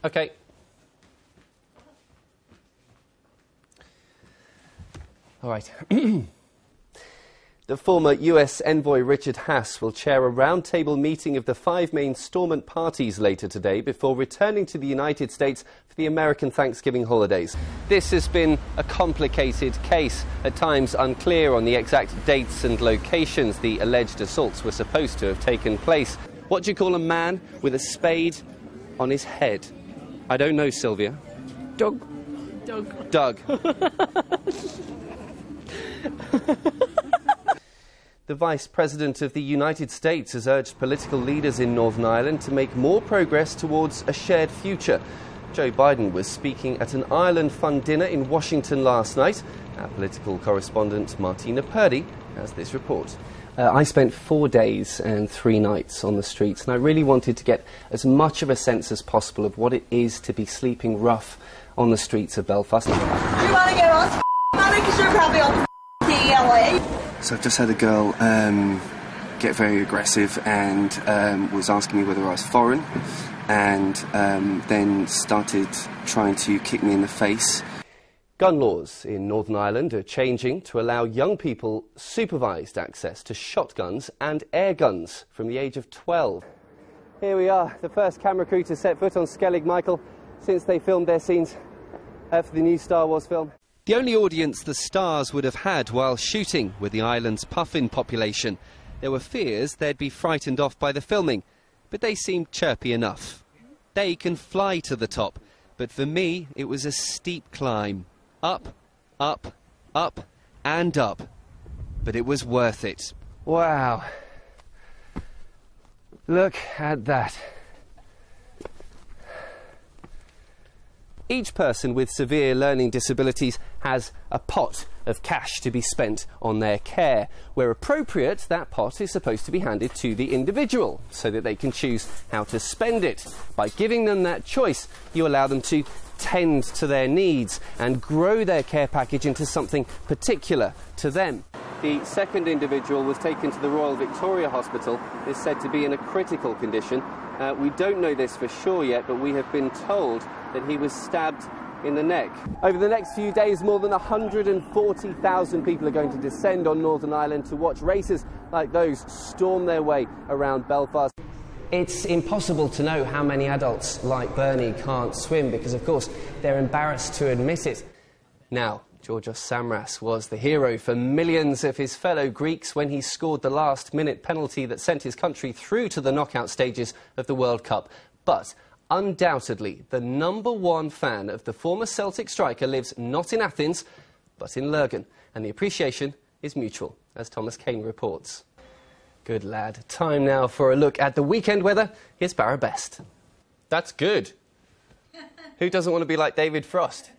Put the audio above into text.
OK. All right. The former US envoy Richard Haas will chair a roundtable meeting of the 5 main Stormont parties later today before returning to the United States for the American Thanksgiving holidays. This has been a complicated case, at times unclear on the exact dates and locations the alleged assaults were supposed to have taken place. What do you call a man with a spade on his head? I don't know, Sylvia. Doug. Doug. The Vice President of the United States has urged political leaders in Northern Ireland to make more progress towards a shared future. Joe Biden was speaking at an Ireland Fund dinner in Washington last night. Our political correspondent Martina Purdy has this report. I spent 4 days and 3 nights on the streets, and I really wanted to get as much of a sense as possible of what it is to be sleeping rough on the streets of Belfast. You want to get on because you're probably on TLA. So I've just had a girl get very aggressive and was asking me whether I was foreign, and then started trying to kick me in the face. Gun laws in Northern Ireland are changing to allow young people supervised access to shotguns and air guns from the age of 12. Here we are, the first camera crew to set foot on Skellig Michael since they filmed their scenes for the new Star Wars film. The only audience the stars would have had while shooting were the island's puffin population. There were fears they'd be frightened off by the filming, but they seemed chirpy enough. They can fly to the top, but for me it was a steep climb. Up, up, up and up. But it was worth it. Wow. Look at that. Each person with severe learning disabilities has a pot of cash to be spent on their care. Where appropriate, that pot is supposed to be handed to the individual so that they can choose how to spend it. By giving them that choice, you allow them to tend to their needs and grow their care package into something particular to them. The second individual was taken to the Royal Victoria Hospital. Is said to be in a critical condition. We don't know this for sure yet, but we have been told that he was stabbed in the neck. Over the next few days, more than 140,000 people are going to descend on Northern Ireland to watch races like those storm their way around Belfast. It's impossible to know how many adults like Bernie can't swim because, of course, they're embarrassed to admit it. Now, Georgios Samras was the hero for millions of his fellow Greeks when he scored the last-minute penalty that sent his country through to the knockout stages of the World Cup. But undoubtedly, the #1 fan of the former Celtic striker lives not in Athens, but in Lurgan, and the appreciation is mutual, as Thomas Kane reports. Good lad. Time now for a look at the weekend weather. Here's Barra Best. That's good. Who doesn't want to be like David Frost?